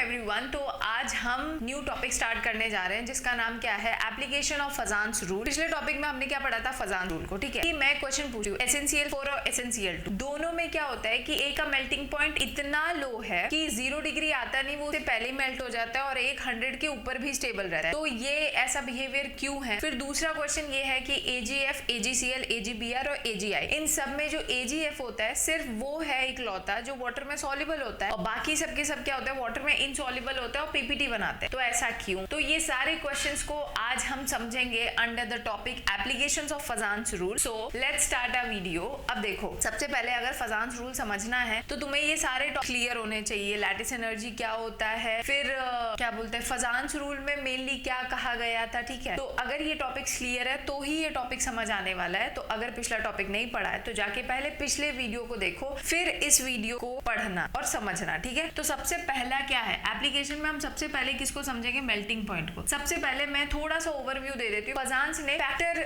Everyone. तो आज हम न्यू टॉपिक स्टार्ट करने जा रहे हैं जिसका नाम क्या है, एप्लीकेशन ऑफ फजान्स रूल। पिछले टॉपिक में हमने क्या पढ़ा था, फजान रूल को। ठीक है कि मैं क्वेश्चन पूछूं SnCl4 और SnCl2 दोनों में क्या होता है कि ए का मेल्टिंग पॉइंट इतना लो है कि 0 डिग्री आता नहीं, वो उससे पहले मेल्ट हो जाता है और 100 के ऊपर भी स्टेबल रहता है। तो ये ऐसा बिहेवियर क्यों है। फिर दूसरा क्वेश्चन ये है कि AgF, AgCl, AgBr और AgI, इन सब में जो AgF होता है सिर्फ वो है इकलौता जो वाटर में सॉल्युबल होता है और बाकी सबके सब क्या होता है, वाटर में इनसॉल्युबल होता है और पीपीटी बनाते हैं। तो ऐसा क्यों। तो ये सारे क्वेश्चंस को आज हम समझेंगे under the topic applications of फजान्स rule. So let's start a video. अब देखो, सबसे पहले अगर फजान्स रूल समझना है तो तुम्हें ये सारे क्लियर होने चाहिए। लैटिस एनर्जी क्या होता है, फिर क्या बोलते हैं फजान्स रूल में मेनली क्या कहा गया था। ठीक है, तो अगर ये टॉपिक्स क्लियर है तो ही ये टॉपिक समझ आने वाला है। तो अगर पिछला टॉपिक नहीं पढ़ा है तो जाके पहले पिछले वीडियो को देखो, फिर इस वीडियो को पढ़ना और समझना। ठीक है, तो सबसे पहला क्या है एप्लीकेशन में, हम सबसे पहले किसको समझेंगे, मेल्टिंग पॉइंट को। सबसे पहले मैं थोड़ा सा ओवरव्यू दे देती हूँ। फजान्स ने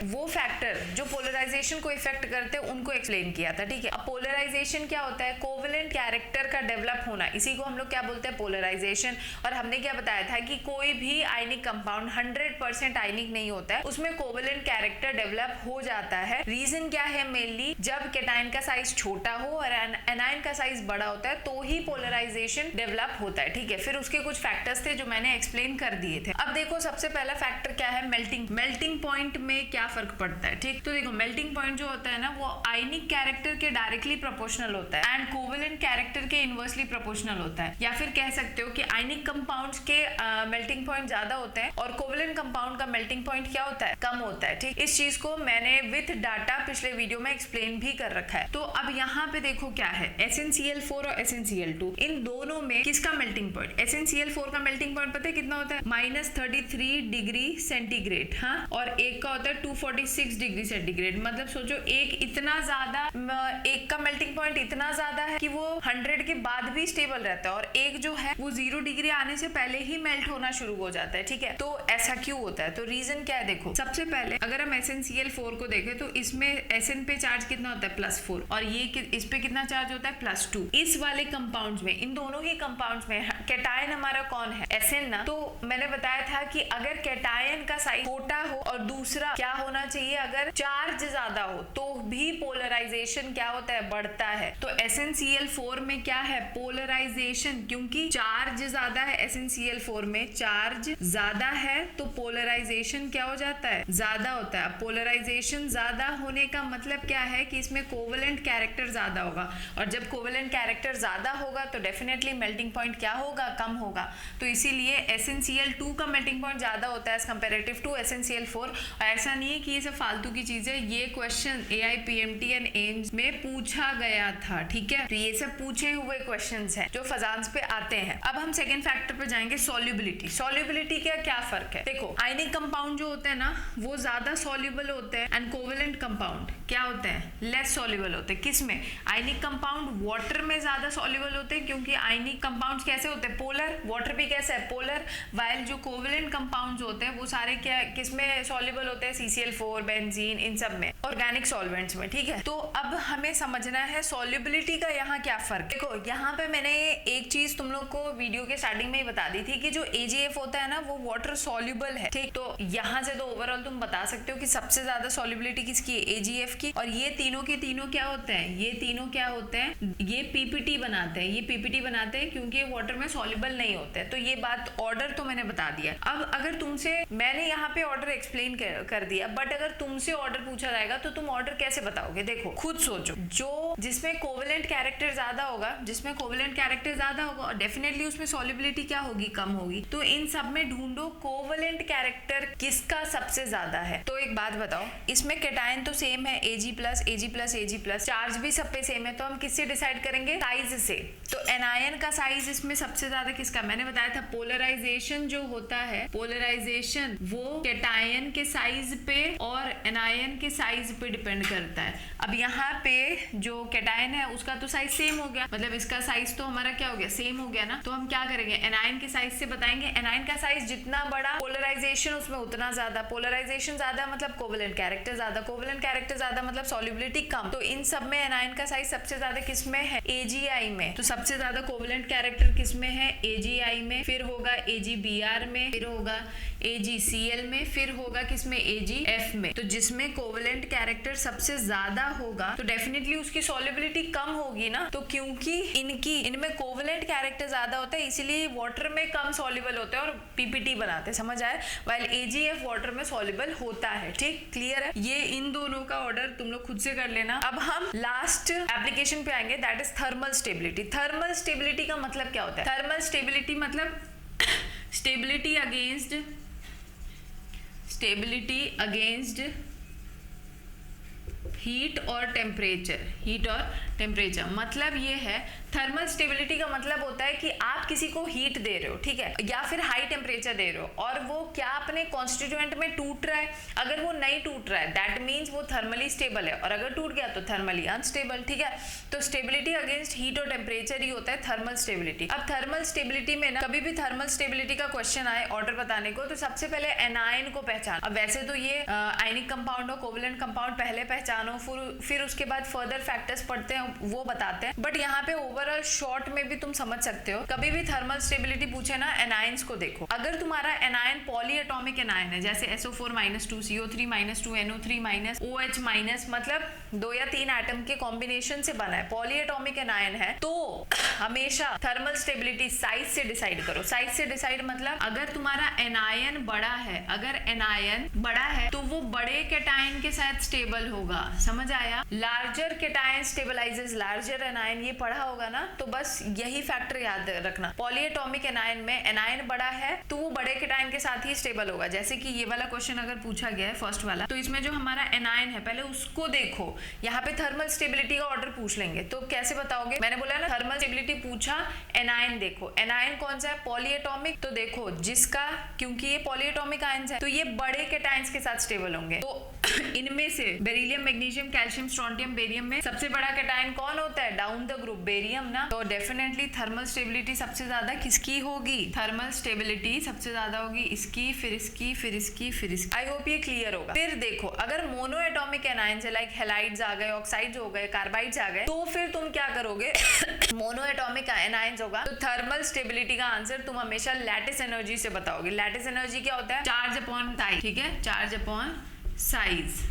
वो फैक्टर जो पोलराइजेशन को इफेक्ट करते हैं उनको एक्सप्लेन किया था। ठीक है, अब पोलराइजेशन क्या होता है, कोवेलेंट कैरेक्टर का डेवलप होना, इसी को हम लोग क्या बोलते हैं, पोलराइजेशन। और हमने क्या बताया था कि कोई भी आयनिक कंपाउंड 100% आयनिक नहीं होता है, उसमें कोवेलेंट कैरेक्टर डेवलप हो जाता है। रीजन क्या है, मेनली जब केटाइन का साइज छोटा हो और एनायन का साइज बड़ा होता है तो ही पोलराइजेशन डेवलप होता है। ठीक है, फिर उसके कुछ फैक्टर्स थे जो मैंने एक्सप्लेन कर दिए थे। अब देखो, सबसे पहला फैक्टर क्या है, मेल्टिंग पॉइंट में क्या फर्क पड़ता है। ठीक, तो देखो मेल्टिंग पॉइंट जो होता है ना वो आयनिक कैरेक्टर के डायरेक्टली प्रोपोर्शनल होता है एंड कोवेलेंट कैरेक्टर के इनवर्सली प्रोपोर्शनल होता है। या फिर कह सकते हो कि आयनिक कंपाउंड्स के मेल्टिंग पॉइंट ज्यादा होते हैं और कोवेलेंट कंपाउंड का मेल्टिंग पॉइंट क्या होता है, कम होता है। ठीक, इस चीज को मैंने विथ डाटा पिछले वीडियो में एक्सप्लेन भी कर रखा है। तो अब यहाँ पे देखो क्या है, SnCl4 और SnCl2, इन दोनों में किसका मेल्टिंग पॉइंट, SnCl4 का मेल्टिंग पॉइंट पता है कितना होता है, -33 डिग्री सेंटीग्रेड। हाँ, और एक का होता है 246 डिग्री सेंटीग्रेड। मतलब सोचो एक इतना ज्यादा, एक का मेल्टिंग पॉइंट इतना ज्यादा है कि वो 100 के बाद भी स्टेबल रहता है और एक जो है वो 0 डिग्री आने से पहले ही मेल्ट होना शुरू हो जाता है। ठीक है, तो ऐसा क्यों होता है, तो रीजन क्या है, देखो सबसे पहले अगर हम SnCl4 को देखें तो इसमें Sn पे चार्ज कितना होता है, +4, और ये इस पे कितना चार्ज होता है, +2। इस वाले कंपाउंड्स में, इन दोनों ही कंपाउंड्स में कैटायन हमारा कौन है, Sn ना। तो मैंने बताया था कि अगर कैटायन का साइज छोटा हो और दूसरा क्या होना चाहिए, अगर चार्ज ज्यादा हो तो भी पोलराइजेशन क्या होता है, बढ़ता है। तो SnCl4 में क्या है, पोलराइजेशन, क्योंकि चार्ज ज्यादा है SnCl4 में, चार्ज ज्यादा है तो पोलराइजेशन क्या हो जाता है, ज्यादा होता है। पोलराइजेशन ज्यादा होने का मतलब क्या है कि इसमें कोवेलेंट कैरेक्टर ज्यादा होगा और जब कोवेलेंट कैरेक्टर ज्यादा होगा तो डेफिनेटली मेल्टिंग पॉइंट क्या होगा, कम होगा। तो इसीलिए SnCl2 का मेल्टिंग पॉइंट ज्यादा होता है एज कंपेरेटिव टू SnCl4। ऐसा नहीं है कि ये सब फालतू की चीजें, ये क्वेश्चन AIPMT एंड एम्स में पूछा गया था। ठीक है, तो ये सब पूछे हुए क्वेश्चंस हैं जो फजान्स पे आते हैं। अब हम सेकंड फैक्टर पे जाएंगे, सॉल्युबिलिटी का क्या फर्क है। देखो आयनिक कंपाउंड जो होते हैं ना वो ज्यादा सॉल्युबल होते हैं एंड कोवेलेंट कंपाउंड क्या होते हैं, लेस सॉल्युबल होते हैं। किसमें, आयनिक कंपाउंड वाटर में ज्यादा सॉल्युबल होते हैं क्योंकि आयनिक कंपाउंड्स कैसे होते हैं, पोलर, वाटर भी कैसे है, पोलर। वाइल जो कोवेलेंट कंपाउंड्स होते हैं वो सारे क्या किसमें सॉल्युबल होते हैं, CCl4, बेंजीन, इन सब में, ऑर्गेनिक सॉल्वेंट्स में। ठीक है, तो अब हमें समझना है सॉल्युबिलिटी का यहाँ क्या फर्क। देखो यहाँ पे मैंने एक चीज तुम लोग को वीडियो के स्टार्टिंग में ही बता दी थी कि जो AgF होता है ना वो वाटर सॉल्युबल है। ठीक, तो यहाँ से तो ओवरऑल तुम बता सकते हो कि सबसे ज्यादा सॉल्युबिलिटी किसकी है, AgF की। और ये तीनों के तीनों क्या होते हैं, ये तीनों क्या होते हैं, ये PPT बनाते हैं, ये PPT बनाते हैं क्योंकि वाटर में सॉल्युबल नहीं होते हैं। तो ये बात, ऑर्डर तो मैंने बता दिया। अब अगर तुमसे, मैंने यहाँ पे ऑर्डर एक्सप्लेन कर दिया, बट अगर तुमसे ऑर्डर पूछा जाएगा तो तुम ऑर्डर कैसे बताओगे। देखो खुद सोचो, जो जिसमें कोवेलेंट कैरेक्टर ज्यादा होगा, जिसमें कोवेलेंट कैरेक्टर ज्यादा होगा और डेफिनेटली उसमें सॉल्युबिलिटी क्या होगी, कम होगी। तो इन सब में ढूंढो कोवेलेंट कैरेक्टर किसका सबसे ज्यादा है। तो एक बात बताओ, इसमें कैटायन तो सेम है, Ag+, चार्ज भी सब पे सेम है, तो हम किससे डिसाइड करेंगे, साइज से। तो एनायन का साइज इसमें सबसे ज्यादा किसका, मैंने बताया था पोलराइजेशन जो होता है, पोलराइजेशन वो कैटायन के साइज पे और एनायन के साइज साइज पे डिपेंड करता है। अब यहाँ पे जो कैटायन है उसका तो साइज सेम हो गया, मतलब इसका साइज तो हमारा क्या हो गया, सेम हो गया ना। तो हम क्या करेंगे, एनायन के साइज से बताएंगे। एनायन का साइज जितना बड़ा, पोलराइजेशन उसमें उतना ज्यादा, पोलराइजेशन ज्यादा मतलब कोवेलेंट कैरेक्टर ज्यादा, कोवेलेंट कैरेक्टर ज्यादा मतलब सॉल्युबिलिटी कम। तो इन सब में एनायन का साइज सबसे ज्यादा किसमें है, AgI में। तो सबसे ज्यादा कोवेलेंट कैरेक्टर किसमें है, AgI में, फिर होगा AgBr में, फिर होगा AgCl में, फिर होगा किसमें, AgF में। तो जिसमें कोवेलेंट कैरेक्टर सबसे ज्यादा होगा तो डेफिनेटली उसकी सॉल्युबिलिटी कम होगी ना। तो क्योंकि इनमें कोवेलेंट कैरेक्टर ज्यादा होता है इसीलिए वाटर में कम सॉल्युबल होते हैं और PPT बनाते हैं, समझ आए। वाइल AgF वाटर में सॉल्युबल होता है। ठीक, क्लियर है। ये इन दोनों का ऑर्डर तुम लोग खुद से कर लेना। अब हम लास्ट एप्लीकेशन पे आएंगे, that is thermal stability. Thermal stability का मतलब क्या होता है, थर्मल स्टेबिलिटी मतलब स्टेबिलिटी अगेंस्ट हीट और टेम्परेचर। मतलब ये है, थर्मल स्टेबिलिटी का मतलब होता है कि आप किसी को हीट दे रहे हो, ठीक है, या फिर हाई टेम्परेचर दे रहे हो और वो क्या अपने कॉन्स्टिट्यूएंट में टूट रहा है। अगर वो नहीं टूट रहा है दैट मीन्स वो थर्मली स्टेबल है, और अगर टूट गया तो थर्मली अनस्टेबल। ठीक है, तो स्टेबिलिटी अगेंस्ट हीट और टेम्परेचर ही होता है थर्मल स्टेबिलिटी। अब थर्मल स्टेबिलिटी में ना, कभी भी थर्मल स्टेबिलिटी का क्वेश्चन आए ऑर्डर बताने को, तो सबसे पहले एनायन को पहचान। अब वैसे तो ये आयनिक कंपाउंड और कोवेलेंट कंपाउंड पहले पहचानो, फिर उसके बाद फर्दर फैक्टर्स पढ़ते हैं, वो बताते हैं। बट यहाँ पे ओवरऑल शॉर्ट में भी तुम समझ सकते हो, कभी भी थर्मल स्टेबिलिटी पूछे ना, एनायंस को देखो। अगर तुम्हारा एनायन पॉलीएटॉमिक एनायन है, जैसे SO4 - 2 CO3 - 2 NO3 OH मतलब 2 या 3 एटम के कॉम्बिनेशन से बना है, पॉलीएटॉमिक एनायन है, तो हमेशा थर्मल स्टेबिलिटी साइज से डिसाइड करो। साइज से डिसाइड मतलब अगर तुम्हारा एनायन बड़ा है, तो वो बड़े कैटायन के साथ स्टेबल होगा, समझ आया। Larger cation stabilises larger anion, ये पढ़ा होगा ना। तो बस यही फैक्टर याद रखना, पॉलीएटॉमिक एनायन में एनायन बड़ा है तो वो बड़े कैटायन के साथ ही स्टेबल होगा। जैसे कि ये वाला क्वेश्चन अगर पूछा गया है फर्स्ट वाला, तो इसमें जो हमारा एनायन है पहले उसको देखो। यहाँ पे थर्मल स्टेबिलिटी का ऑर्डर पूछ लेंगे तो कैसे बताओगे, मैंने बोला ना थर्मल स्टेबिलिटी पूछा, एनायन देखो, एनायन कौन सा है, पॉलीएटॉमिक। तो देखो जिसका, क्योंकि ये पॉलीएटॉमिक आयंस है तो ये बड़े कैटायंस के साथ स्टेबल होंगे। तो इनमें से beryllium, magnesium, calcium, strontium, barium में सबसे बड़ा कैटायन कौन होता है, डाउन द ग्रुप, बेरियम ना। तो डेफिनेटली थर्मल स्टेबिलिटी सबसे ज्यादा किसकी होगी, थर्मल स्टेबिलिटी सबसे ज्यादा होगी इसकी, फिर इसकी, फिर इसकी, फिर इसकी। आई होप ये क्लियर होगा। फिर देखो अगर मोनो एटॉमिक एनायंस है, लाइक हैलाइड्स आ गए, ऑक्साइड्स हो गए, कार्बाइड्स आ गए, तो फिर तुम क्या करोगे मोनो एटॉमिक एनायंस होगा तो थर्मल स्टेबिलिटी का आंसर तुम हमेशा लैटिस एनर्जी से बताओगे। लैटिस एनर्जी क्या होता है, चार्ज अपॉन साइज, ठीक है, चार्ज अपॉन साइज।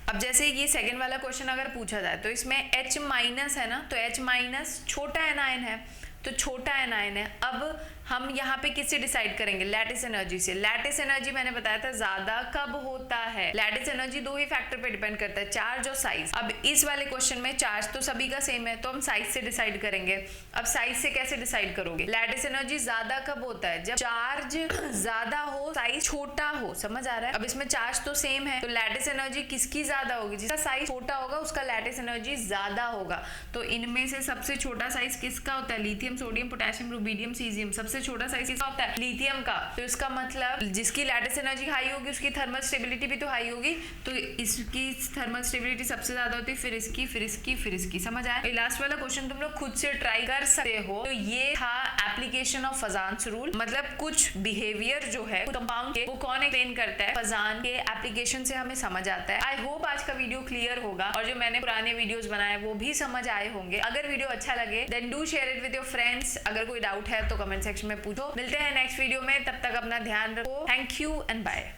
अब जैसे ये सेकंड वाला क्वेश्चन अगर पूछा जाए तो इसमें H- है ना, तो H- छोटा एनायन है, तो छोटा एनायन है। अब हम यहाँ पे किससे डिसाइड करेंगे, लैटिस एनर्जी से। लैटिस एनर्जी मैंने बताया था ज्यादा कब होता है, लैटिस एनर्जी 2 ही फैक्टर पे डिपेंड करता है, चार्ज और साइज। अब इस वाले क्वेश्चन में चार्ज तो सभी का सेम है तो हम साइज से डिसाइड करेंगे। अब साइज से कैसे डिसाइड करोगे, लैटिस एनर्जी ज्यादा कब होता है, जब चार्ज ज्यादा हो, साइज छोटा हो, समझ आ रहा है। अब इसमें चार्ज तो सेम है तो लैटिस एनर्जी किसकी ज्यादा होगी, जिसका साइज छोटा होगा उसका लैटिस एनर्जी ज्यादा होगा। तो इनमें से सबसे छोटा साइज किसका होता है, lithium, sodium, potassium, rubidium, caesium. सबसे छोटा साइज किसका होता है, लिथियम का। तो इसका मतलब जिसकी लैटिस एनर्जी हाई होगी उसकी थर्मल स्टेबिलिटी भी तो हाई होगी, तो इसकी थर्मल स्टेबिलिटी सबसे ज्यादा होती है, फिर इसकी, फिर इसकी, फिर इसकी। समझ आया। लास्ट वाला क्वेश्चन तुम लोग खुद से ट्राई कर सकते हो। तो ये था एप्लीकेशन ऑफ फजान्स रूल, मतलब कुछ बिहेवियर जो है कंपाउंड के वो कौन एक्सप्लेन करता है, फजान के एप्लीकेशन से हमें समझ आता है। आई होप आज का वीडियो क्लियर होगा और जो मैंने पुराने वीडियोस बनाए वो भी समझ आए होंगे। अगर वीडियो अच्छा लगे then do share it with your friends. अगर कोई डाउट है तो कमेंट सेक्शन में पूछो। मिलते हैं नेक्स्ट वीडियो में, तब तक अपना ध्यान रखो। Thank you and bye.